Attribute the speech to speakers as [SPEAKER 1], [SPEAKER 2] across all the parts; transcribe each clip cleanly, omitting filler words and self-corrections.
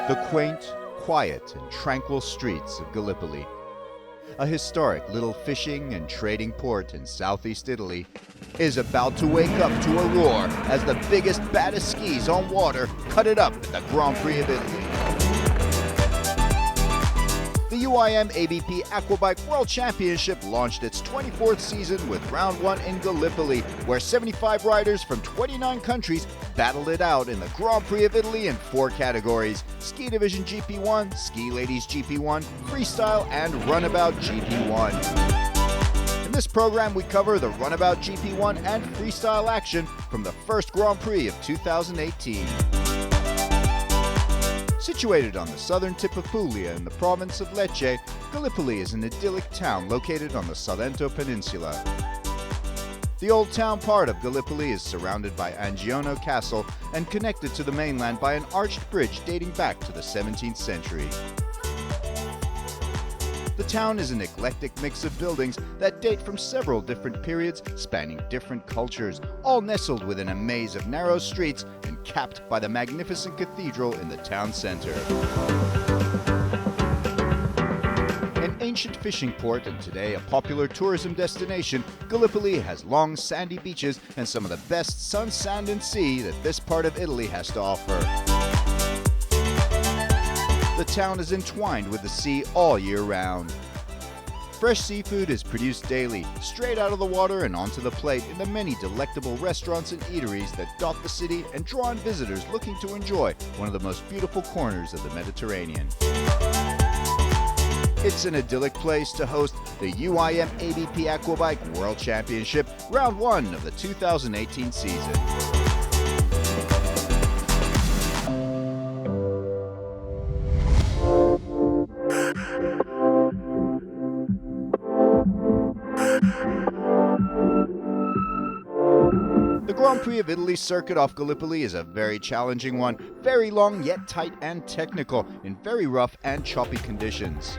[SPEAKER 1] The quaint, quiet, and tranquil streets of Gallipoli, a historic little fishing and trading port in southeast Italy, is about to wake up to a roar as the biggest, baddest skis on water cut it up at the Grand Prix of Italy. The UIM ABP Aquabike World Championship launched its 24th season with round 1 in Gallipoli, where 75 riders from 29 countries battled it out in the Grand Prix of Italy in 4 categories: Ski Division GP1, Ski Ladies GP1, Freestyle, and Runabout GP1. In this program, we cover the Runabout GP1 and Freestyle action from the first Grand Prix of 2018. Situated on the southern tip of Puglia in the province of Lecce, Gallipoli is an idyllic town located on the Salento Peninsula. The old town part of Gallipoli is surrounded by Angiono Castle and connected to the mainland by an arched bridge dating back to the 17th century. The town is an eclectic mix of buildings that date from several different periods spanning different cultures, all nestled within a maze of narrow streets and capped by the magnificent cathedral in the town center. An ancient fishing port and today a popular tourism destination, Gallipoli has long sandy beaches and some of the best sun, sand, and sea that this part of Italy has to offer. The town is entwined with the sea all year round. Fresh seafood is produced daily, straight out of the water and onto the plate in the many delectable restaurants and eateries that dot the city and draw in visitors looking to enjoy one of the most beautiful corners of the Mediterranean. It's an idyllic place to host the UIM ABP Aquabike World Championship, round 1 of the 2018 season. The Grand Prix of Italy circuit off Gallipoli is a very challenging one, very long yet tight and technical, in very rough and choppy conditions.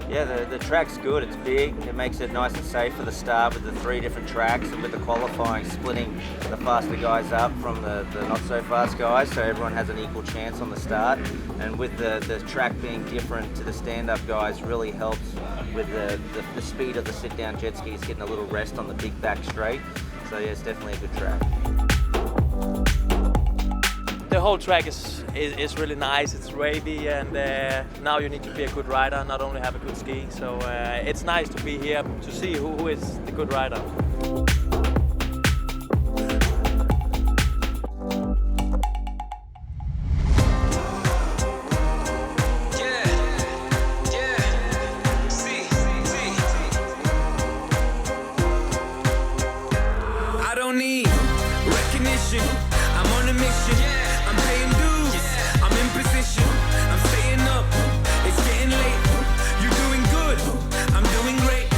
[SPEAKER 2] Yeah, the track's good, it's big, it makes it nice and safe for the start with the 3 different tracks and with the qualifying splitting the faster guys up from the not so fast guys, so everyone has an equal chance on the start. And with the track being different to the stand-up guys really helps with the speed of the sit-down jet skis getting a little rest on the big back straight. So yeah, it's definitely a good track.
[SPEAKER 3] The whole track is really nice, it's wavy, and now you need to be a good rider, not only have a good ski. So it's nice to be here to see who is the good rider.
[SPEAKER 4] I don't need recognition, I'm on a mission. I'm paying dues, I'm in position, I'm staying up, it's getting late, you're doing good, I'm doing great.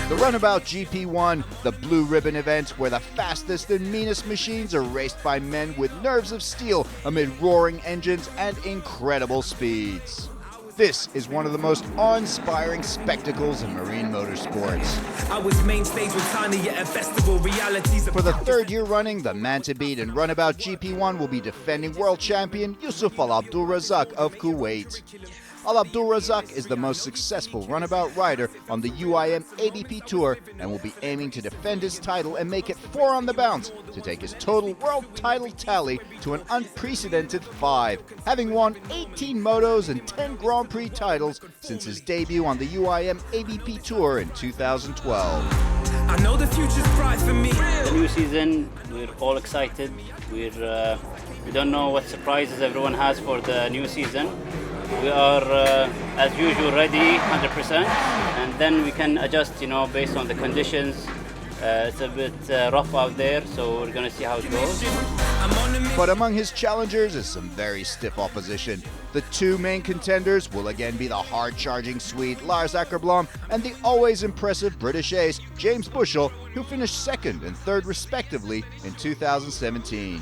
[SPEAKER 1] The Runabout GP1, the blue ribbon event where the fastest and meanest machines are raced by men with nerves of steel amid roaring engines and incredible speeds. This is one of the most awe-inspiring spectacles in marine motorsports.
[SPEAKER 4] I was main stage with Tiny at a festival, realities.
[SPEAKER 1] For the 3rd year running, the man to beat in Runabout GP1 will be defending world champion Yusuf Al Abdulrazak of Kuwait. Al Abdulrazak is the most successful runabout rider on the UIM ABP Tour and will be aiming to defend his title and make it 4 on the bounce to take his total world title tally to an unprecedented 5, having won 18 motos and 10 Grand Prix titles since his debut on the UIM ABP Tour in 2012.
[SPEAKER 4] I know the future's bright for me.
[SPEAKER 5] The new season, we're all excited. We don't know what surprises everyone has for the new season. We are, as usual, ready 100%, and then we can adjust, based on the conditions. It's a bit rough out there, so we're going to see how it goes.
[SPEAKER 1] But among his challengers is some very stiff opposition. The 2 main contenders will again be the hard-charging Swede Lars Åkerblom and the always impressive British ace James Bushell, who finished 2nd and 3rd respectively in 2017.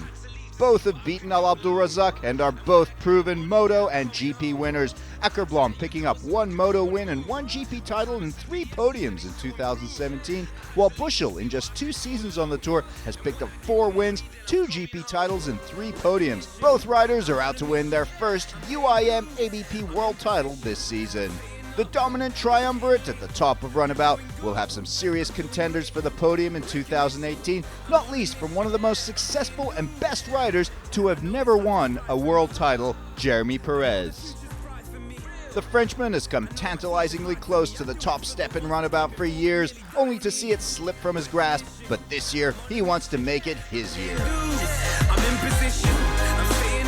[SPEAKER 1] Both have beaten Al Abdulrazak and are both proven moto and GP winners, Aquabike picking up 1 moto win and 1 GP title and 3 podiums in 2017, while Bushel, in just 2 seasons on the tour, has picked up 4 wins, 2 GP titles and 3 podiums. Both riders are out to win their first UIM ABP World title this season. The dominant triumvirate at the top of Runabout will have some serious contenders for the podium in 2018, not least from one of the most successful and best riders to have never won a world title, Jeremy Perez. The Frenchman has come tantalizingly close to the top step in Runabout for years, only to see it slip from his grasp, but this year he wants to make it his year.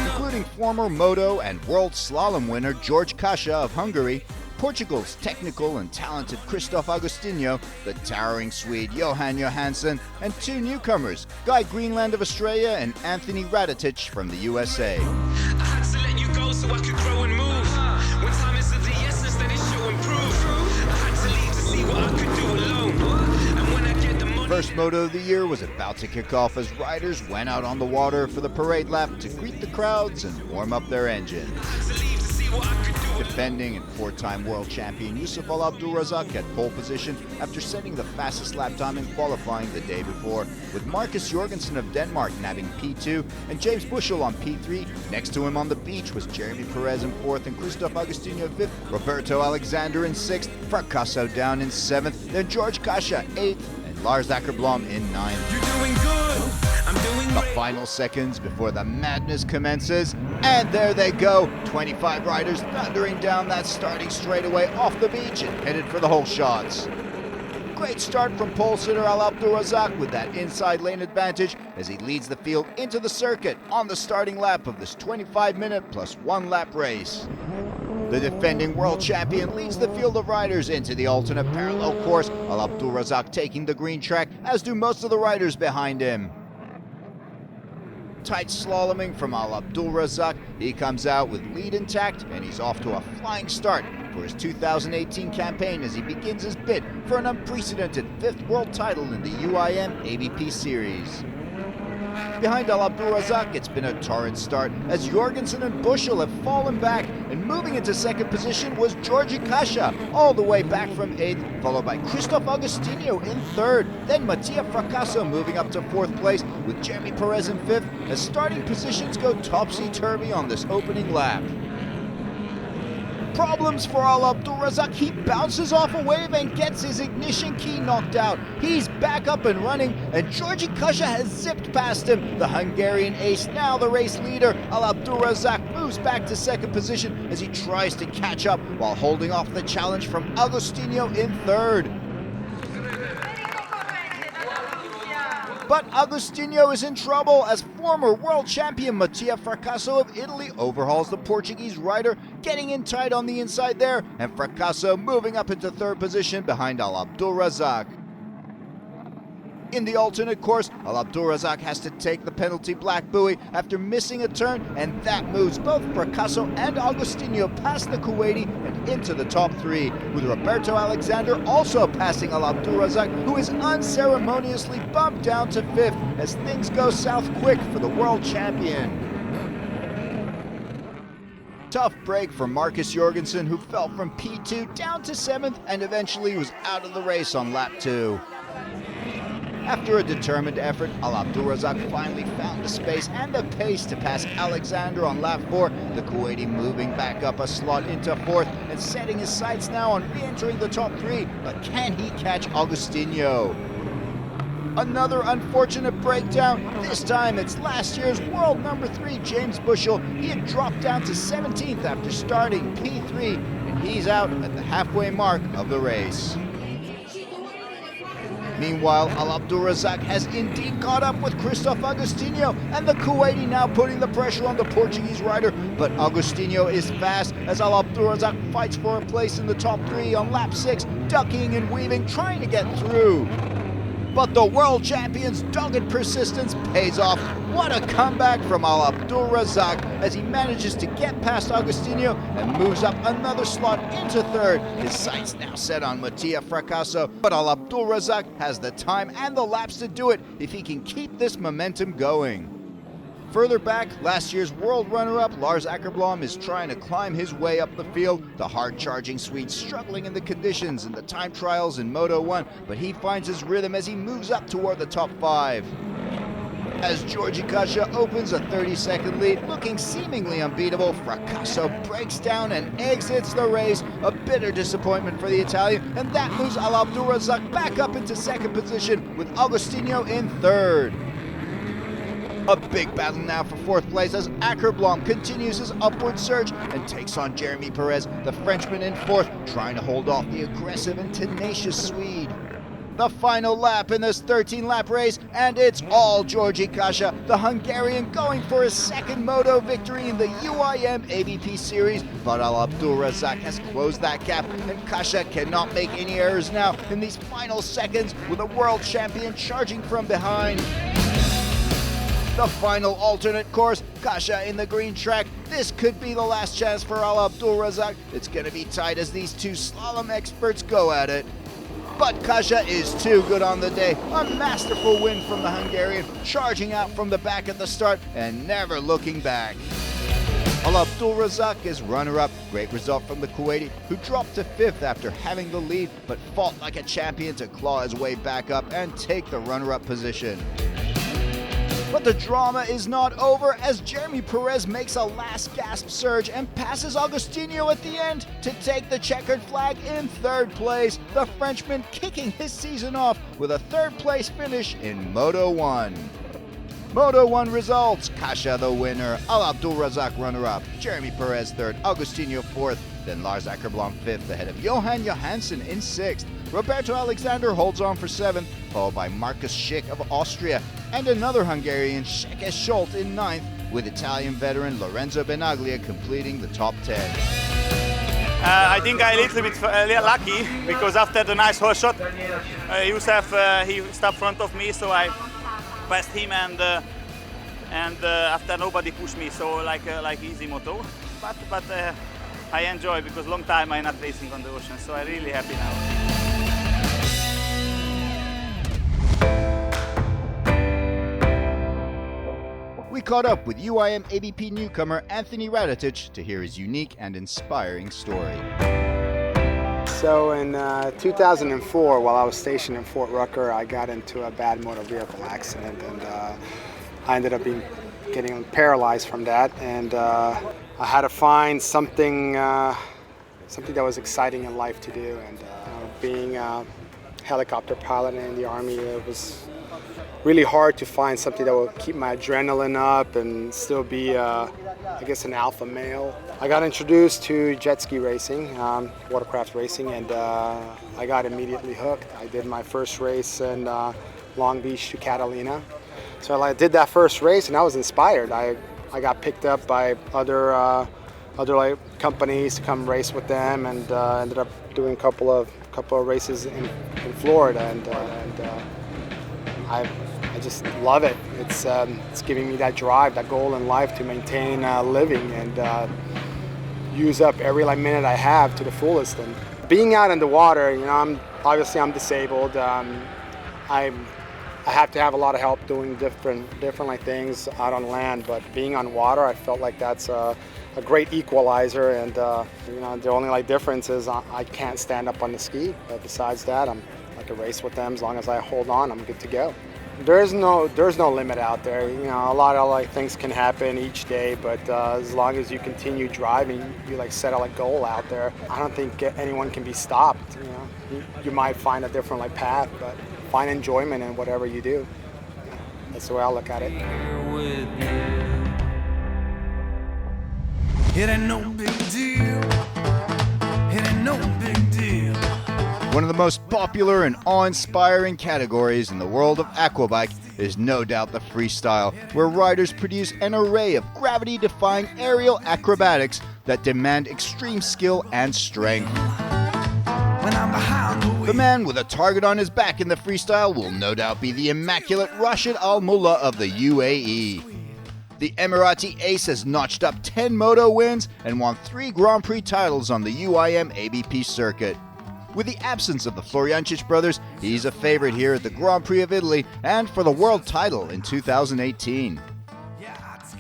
[SPEAKER 1] Including former moto and world slalom winner George Kasha of Hungary, Portugal's technical and talented Christoph Agostinho, the towering Swede Johan Johansson, and 2 newcomers, Guy Greenland of Australia and Anthony Radetic from the USA.
[SPEAKER 4] I had to let you go so I could grow and move. When time is of the essence, then it should improve. I had to leave to see what I could do alone. And when I get the money...
[SPEAKER 1] First moto of the year was about to kick off as riders went out on the water for the parade lap to greet the crowds and warm up their engines. Defending and 4-time world champion Yusuf Al Abdulrazak at pole position after setting the fastest lap time in qualifying the day before, with Marcus Jorgensen of Denmark nabbing P2 and James Bushel on P3. Next to him on the beach was Jeremy Perez in 4th and Christoph Agostinho 5th, Roberto Alexander in 6th, Fracasso down in 7th, then George Kasha 8th, and Lars Ackerblom in 9th.
[SPEAKER 4] You're doing good. I'm doing
[SPEAKER 1] The final seconds before the madness commences, and there they go, 25 riders thundering down that starting straightaway off the beach and headed for the whole shots. Great start from pole sitter Al Abdulrazak with that inside lane advantage as he leads the field into the circuit on the starting lap of this 25-minute plus 1 lap race. The defending world champion leads the field of riders into the alternate parallel course, Al Abdulrazak taking the green track, as do most of the riders behind him. Tight slaloming from Al Abdulrazak, he comes out with lead intact and he's off to a flying start for his 2018 campaign as he begins his bid for an unprecedented 5th world title in the UIM ABP Series. Behind Al Abdulrazak, it's been a torrid start as Jorgensen and Bushel have fallen back, and moving into 2nd position was Georgi Kasha, all the way back from 8th, followed by Christoph Agostinho in 3rd, then Mattia Fracasso moving up to 4th place with Jeremy Perez in 5th, as starting positions go topsy-turvy on this opening lap. Problems for Al Abdulrazak, he bounces off a wave and gets his ignition key knocked out. He's back up and running, and Georgi Kasha has zipped past him. The Hungarian ace, now the race leader, Al Abdulrazak moves back to 2nd position as he tries to catch up while holding off the challenge from Agostinho in 3rd. But Agostinho is in trouble as former world champion Mattia Fracasso of Italy overhauls the Portuguese rider, getting in tight on the inside there, and Fracasso moving up into 3rd position behind Al Abdulrazak. In the alternate course, Al Abdulrazak has to take the penalty black buoy after missing a turn, and that moves both Fracasso and Agostinho past the Kuwaiti and into the top 3, with Roberto Alexander also passing Al Abdulrazak, who is unceremoniously bumped down to 5th as things go south quick for the world champion. Tough break for Marcus Jorgensen, who fell from P2 down to 7th and eventually was out of the race on lap 2. After a determined effort, Al Abdulrazak finally found the space and the pace to pass Alexander on lap 4, the Kuwaiti moving back up a slot into 4th and setting his sights now on re-entering the top 3, but can he catch Agostinho? Another unfortunate breakdown. This time it's last year's world number 3 James Bushel. He had dropped down to 17th after starting P3, and he's out at the halfway mark of the race. Meanwhile, Al Abdulrazak has indeed caught up with Christoph Agostinho, and the Kuwaiti now putting the pressure on the Portuguese rider, but Agostinho is fast as Al Abdulrazak fights for a place in the top 3 on lap 6, ducking and weaving, trying to get through. But the world champion's dogged persistence pays off. What a comeback from Al Abdulrazak as he manages to get past Agostinho and moves up another slot into 3rd. His sights now set on Mattia Fracasso, but Al Abdulrazak has the time and the laps to do it if he can keep this momentum going. Further back, last year's world runner-up Lars Åkerblom is trying to climb his way up the field. The hard-charging Swede struggling in the conditions in the time trials in Moto 1, but he finds his rhythm as he moves up toward the top 5. As Georgi Kasha opens a 30-second lead, looking seemingly unbeatable, Fracasso breaks down and exits the race. A bitter disappointment for the Italian, and that moves Al Abdulrazak back up into second position with Agostinho in third. A big battle now for fourth place as Åkerblom continues his upward surge and takes on Jeremy Perez, the Frenchman, in fourth, trying to hold off the aggressive and tenacious Swede. The final lap in this 13-lap race, and it's all Georgi Kasha, the Hungarian, going for his second moto victory in the UIM ABP series. But Al Abdulrazak has closed that gap, and Kasha cannot make any errors now in these final seconds with a world champion charging from behind. The final alternate course, Kasha in the green track. This could be the last chance for Al Abdulrazak. It's going to be tight as these two slalom experts go at it. But Kasha is too good on the day. A masterful win from the Hungarian, charging out from the back at the start and never looking back. Al Abdulrazak is runner-up. Great result from the Kuwaiti, who dropped to 5th after having the lead, but fought like a champion to claw his way back up and take the runner-up position. But the drama is not over as Jeremy Perez makes a last gasp surge and passes Agostinho at the end to take the checkered flag in third place. The Frenchman kicking his season off with a third place finish in Moto 1. Moto 1 results: Kasha the winner, Al Abdulrazak runner-up, Jeremy Perez third, Agostinho fourth, then Lars Åkerblom fifth ahead of Johan Johansson in sixth. Roberto Alexander holds on for 7th, followed by Markus Schick of Austria, and another Hungarian, Szekes Scholt, in 9th, with Italian veteran Lorenzo Benaglia completing the top 10.
[SPEAKER 6] I think I a little bit lucky because after the nice hole shot, Youssef he stopped front of me, so I passed him, and after nobody pushed me, so like easy moto. But I enjoy because long time I'm not racing on the ocean, so I'm really happy now.
[SPEAKER 1] We caught up with UIM ABP newcomer Anthony Radetic to hear his unique and inspiring story.
[SPEAKER 7] So in 2004, while I was stationed in Fort Rucker, I got into a bad motor vehicle accident, and I ended up getting paralyzed from that. And I had to find something that was exciting in life to do. And being a helicopter pilot in the Army, it was really hard to find something that would keep my adrenaline up and still be, I guess, an alpha male. I got introduced to jet ski racing, watercraft racing, and I got immediately hooked. I did my first race in Long Beach to Catalina. So I did that first race, and I was inspired. I got picked up by other companies to come race with them, and ended up doing a couple of races in Florida, and I just love it. It's giving me that drive, that goal in life to maintain living and use up every minute I have to the fullest. And being out in the water, you know, I'm disabled. I have to have a lot of help doing different things out on land, but being on water, I felt like that's a great equalizer. And you know, the only difference is I can't stand up on the ski. But besides that, I can race with them as long as I hold on. I'm good to go. There's no limit out there. You know, a lot of things can happen each day, but as long as you continue driving, you set a goal out there. I don't think anyone can be stopped. You know, you might find a different path, but find enjoyment in whatever you do. That's the way I look at it.
[SPEAKER 4] It ain't no big deal. It ain't no big deal.
[SPEAKER 1] One of the most popular and awe-inspiring categories in the world of aquabike is no doubt the freestyle, where riders produce an array of gravity-defying aerial acrobatics that demand extreme skill and strength. The man with a target on his back in the freestyle will no doubt be the immaculate Rashid Al Mullah of the UAE. The Emirati ace has notched up 10 moto wins and won 3 Grand Prix titles on the UIM ABP circuit. With the absence of the Floriancic brothers, he's a favorite here at the Grand Prix of Italy and for the world title in 2018.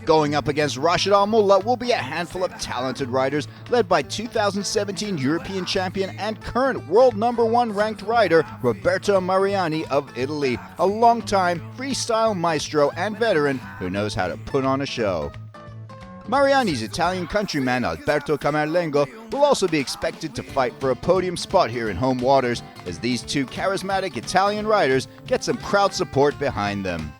[SPEAKER 1] Going up against Rashid Al Mullah will be a handful of talented riders led by 2017 European champion and current world #1 ranked rider Roberto Mariani of Italy, a long-time freestyle maestro and veteran who knows how to put on a show. Mariani's Italian countryman Alberto Camerlengo will also be expected to fight for a podium spot here in home waters as these two charismatic Italian riders get some crowd support behind them.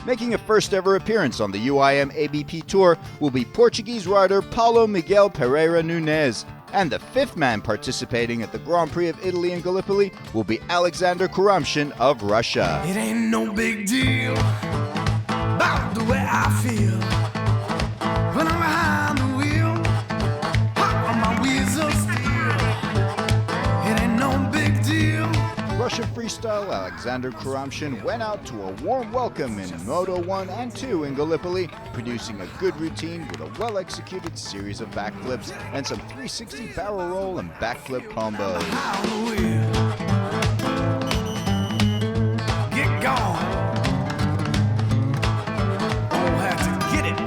[SPEAKER 1] Making a first ever appearance on the UIM ABP Tour will be Portuguese rider Paulo Miguel Pereira Nunes, and the fifth man participating at the Grand Prix of Italy in Gallipoli will be Alexander Kuramshin of Russia.
[SPEAKER 4] It ain't no big deal about the way I feel when I'm behind the wheel. My wheels of steel. It ain't no big deal.
[SPEAKER 1] Russian freestyle Alexander Kuramshin went out to a warm welcome in Moto 1 and 2 in Gallipoli, producing a good routine with a well-executed series of backflips and some 360 barrel roll and backflip combos.
[SPEAKER 4] Behind the wheel. Get gone. Oh, have to get it.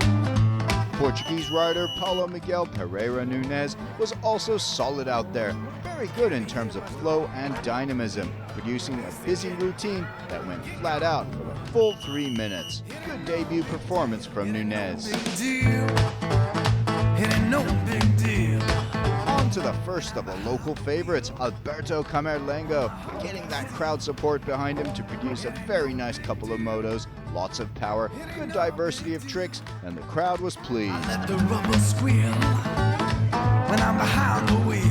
[SPEAKER 1] Portuguese rider Paulo Miguel Pereira Nunes was also solid out there, very good in terms of flow and dynamism, producing a busy routine that went flat out for the full 3 minutes. Good debut performance from Nunes.
[SPEAKER 4] Big deal. It ain't no big deal.
[SPEAKER 1] On to the first of the local favorites, Alberto Camerlengo, getting that crowd support behind him to produce a very nice couple of motos, lots of power, good diversity of tricks, and the crowd was pleased.
[SPEAKER 4] Let the rubber squeal when I'm behind the wheel.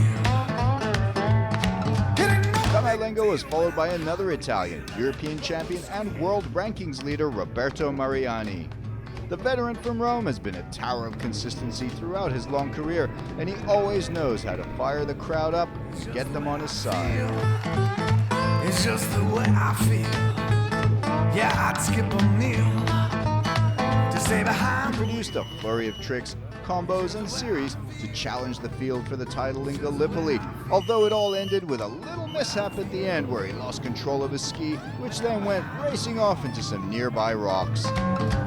[SPEAKER 1] Camerlengo was followed by another Italian, European champion and world rankings leader Roberto Mariani. The veteran from Rome has been a tower of consistency throughout his long career, and he always knows how to fire the crowd up and get them on his side.
[SPEAKER 4] It's just the way I feel. Yeah, I'd skip a meal to stay behind.
[SPEAKER 1] He produced a flurry of tricks, combos, and series to challenge the field for the title in Gallipoli, although it all ended with a little mishap at the end where he lost control of his ski, which then went racing off into some nearby rocks.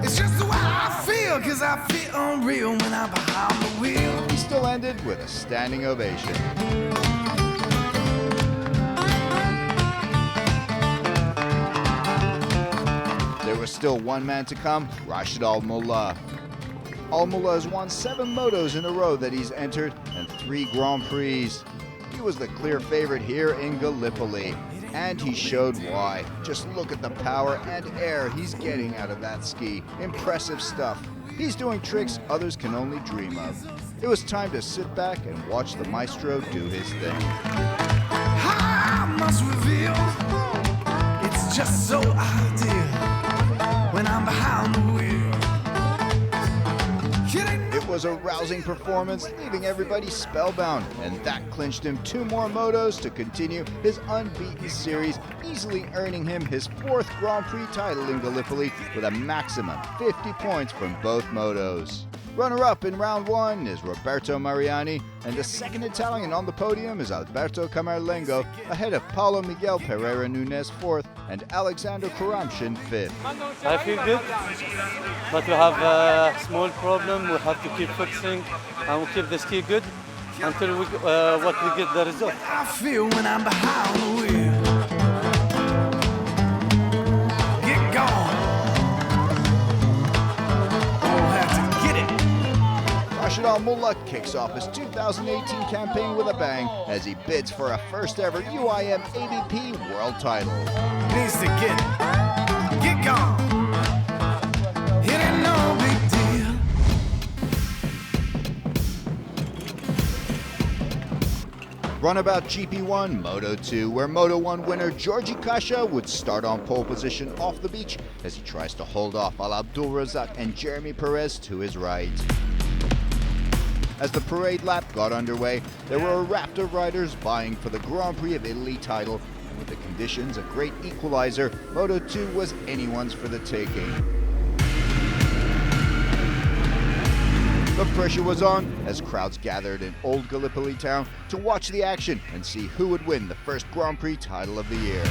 [SPEAKER 4] It's just the way I feel, cause I feel unreal when I'm behind the wheel.
[SPEAKER 1] He still ended with a standing ovation. There was still one man to come, Rashid Al Mullah. Al Mullah has won 7 motos in a row that he's entered and 3 Grand Prix. He was the clear favorite here in Gallipoli, and he showed why. Just look at the power and air he's getting out of that ski. Impressive stuff. He's doing tricks others can only dream of. It was time to sit back and watch the maestro do his thing.
[SPEAKER 4] I must reveal, it's just so ideal when I'm behind the wheel.
[SPEAKER 1] It was a rousing performance, leaving everybody spellbound, and that clinched him 2 more motos to continue his unbeaten series, easily earning him his 4th Grand Prix title in Gallipoli with a maximum 50 points from both motos. Runner-up in round 1 is Roberto Mariani, and the second Italian on the podium is Alberto Camerlengo, ahead of Paulo Miguel Pereira Nunes 4th and Alexander Kuramshin 5th.
[SPEAKER 8] I feel good, but we have a small problem. We have to keep fixing and we keep the ski good until we get the result.
[SPEAKER 4] I feel when I'm behind the wheel. Get gone.
[SPEAKER 1] Rashid Al Mullah kicks off his 2018 campaign with a bang as he bids for a first ever UIM ABP world title.
[SPEAKER 4] Needs to get gone. It ain't no big deal.
[SPEAKER 1] Runabout GP1 Moto 2, where Moto 1 winner Georgi Kasha would start on pole position off the beach as he tries to hold off Al Abdul Razak and Jeremy Perez to his right. As the parade lap got underway, there were a raft of riders vying for the Grand Prix of Italy title, and with the conditions a great equalizer, Moto 2 was anyone's for the taking. The pressure was on as crowds gathered in Old Gallipoli town to watch the action and see who would win the first Grand Prix title of the year.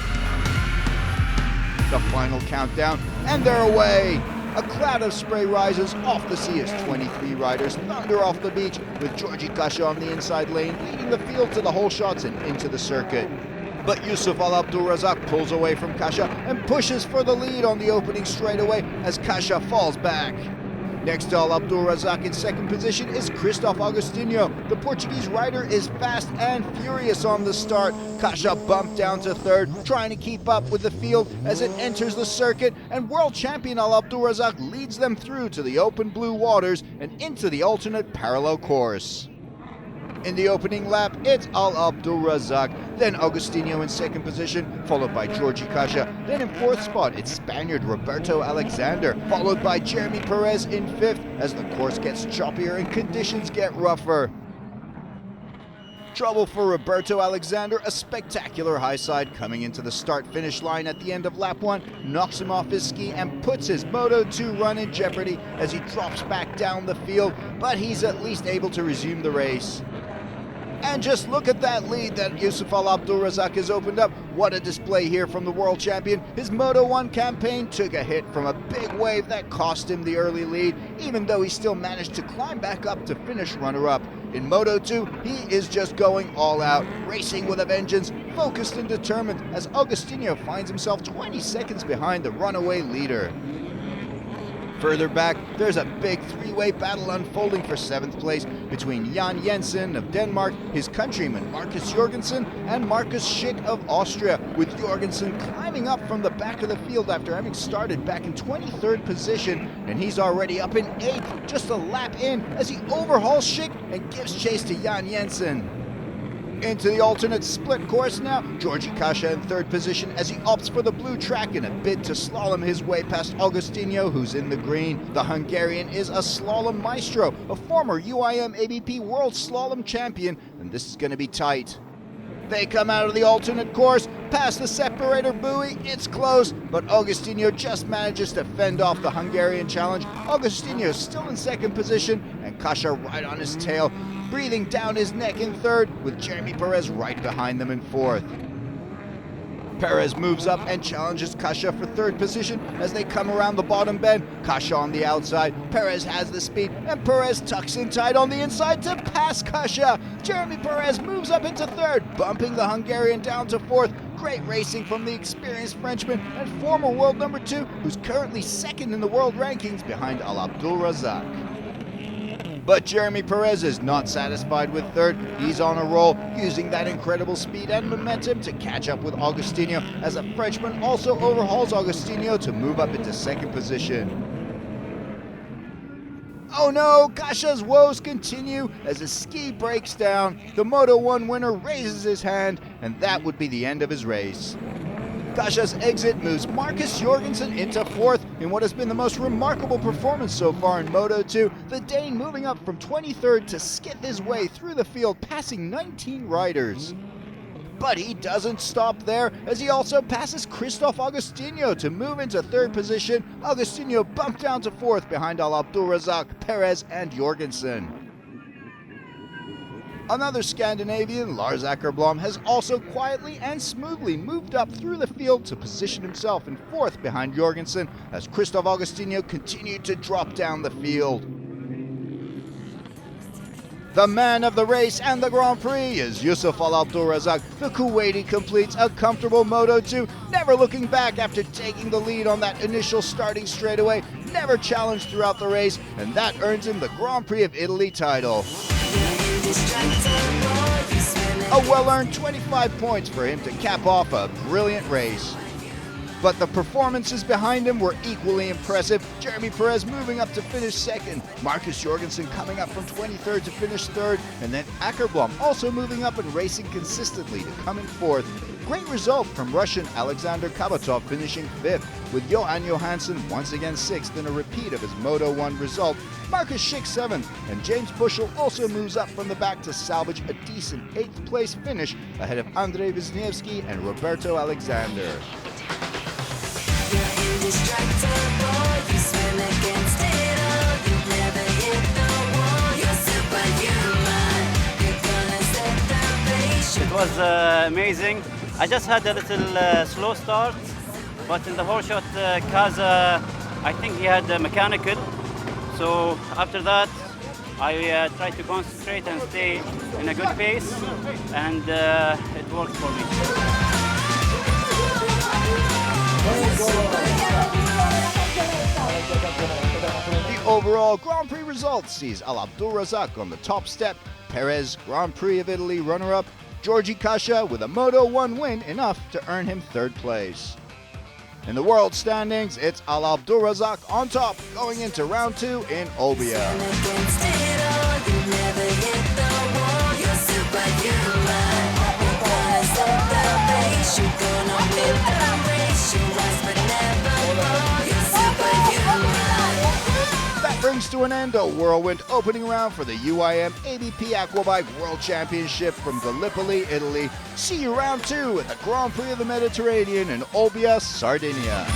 [SPEAKER 1] The final countdown, and they're away! A cloud of spray rises off the sea as 23 riders thunder off the beach, with Georgi Kasha on the inside lane, leading the field to the hole shots and into the circuit. But Yusuf Al Abdulrazak pulls away from Kasha and pushes for the lead on the opening straightaway as Kasha falls back. Next to Al Abdulrazak in second position is Christoph Agostinho. The Portuguese rider is fast and furious on the start. Kasha bumped down to third, trying to keep up with the field as it enters the circuit, and world champion Al Abdulrazak leads them through to the open blue waters and into the alternate parallel course. In the opening lap, it's Al Abdulrazak, then Agostinho in second position, followed by Georgi Kasha. Then in fourth spot, it's Spaniard Roberto Alexander, followed by Jeremy Perez in fifth as the course gets choppier and conditions get rougher. Trouble for Roberto Alexander, a spectacular high side coming into the start-finish line at the end of lap 1, knocks him off his ski and puts his Moto 2 run in jeopardy as he drops back down the field, but he's at least able to resume the race. And just look at that lead that Yusuf Al Abdulrazak has opened up. What a display here from the world champion. His Moto 1 campaign took a hit from a big wave that cost him the early lead, even though he still managed to climb back up to finish runner-up. In Moto 2, he is just going all out, racing with a vengeance, focused and determined as Agostinho finds himself 20 seconds behind the runaway leader. Further back, there's a big three-way battle unfolding for 7th place between Jan Jensen of Denmark, his countryman Marcus Jorgensen, and Markus Schick of Austria, with Jorgensen climbing up from the back of the field after having started back in 23rd position, and he's already up in 8th, just a lap in, as he overhauls Schick and gives chase to Jan Jensen. Into the alternate split course now, Georgi Kasha in third position as he opts for the blue track in a bid to slalom his way past Agostinho, who's in the green. The Hungarian is a slalom maestro, a former UIM ABP World Slalom Champion, and this is going to be tight. They come out of the alternate course, past the separator buoy, it's close, but Agostinho just manages to fend off the Hungarian challenge. Agostinho still in second position, and Kasha right on his tail, breathing down his neck in third, with Jeremy Perez right behind them in fourth. Perez moves up and challenges Kasha for third position as they come around the bottom bend. Kasha on the outside, Perez has the speed, and Perez tucks in tight on the inside to pass Kasha. Jeremy Perez moves up into third, bumping the Hungarian down to fourth. Great racing from the experienced Frenchman and former world number 2, who's currently second in the world rankings behind Al Abdulrazak. But Jeremy Perez is not satisfied with third. He's on a roll, using that incredible speed and momentum to catch up with Agostinho, as a Frenchman also overhauls Agostinho to move up into second position. Oh no, Kasha's woes continue as his ski breaks down. The Moto 1 winner raises his hand, and that would be the end of his race. Kasha's exit moves Marcus Jorgensen into fourth in what has been the most remarkable performance so far in Moto 2, the Dane moving up from 23rd to skip his way through the field, passing 19 riders. But he doesn't stop there, as he also passes Christoph Agostinho to move into third position. Agostinho bumped down to fourth behind Al Abdulrazak, Perez, and Jorgensen. Another Scandinavian, Lars Åkerblom, has also quietly and smoothly moved up through the field to position himself in fourth behind Jorgensen as Christoph Agostinho continued to drop down the field. The man of the race and the Grand Prix is Yusuf Al Abdulrazak. The Kuwaiti completes a comfortable Moto 2, never looking back after taking the lead on that initial starting straightaway, never challenged throughout the race, and that earns him the Grand Prix of Italy title. A well-earned 25 points for him to cap off a brilliant race. But the performances behind him were equally impressive. Jeremy Perez moving up to finish second, Marcus Jorgensen coming up from 23rd to finish third, and then Åkerblom also moving up and racing consistently to come in fourth. Great result from Russian Alexander Kabatov finishing fifth, with Johan Johansson once again sixth in a repeat of his Moto 1 result. Markus Schick 7th, and James Bushell also moves up from the back to salvage a decent 8th place finish ahead of Andrei Wisniewski and Roberto Alexander.
[SPEAKER 5] It was amazing. I just had a little slow start, but in the whole shot, Kaza I think he had mechanical. So after that, I tried to concentrate and stay in a good pace, and it worked for me.
[SPEAKER 1] The overall Grand Prix result sees Al Abdulrazak on the top step, Perez Grand Prix of Italy runner-up, Georgi Kasha with a Moto 1 win, enough to earn him third place. In the world standings, it's Al Abdulrazak on top going into round 2 in Olbia. That brings to an end a whirlwind opening round for the UIM ABP Aquabike World Championship from Gallipoli, Italy. See you round 2 at the Grand Prix of the Mediterranean in Olbia, Sardinia.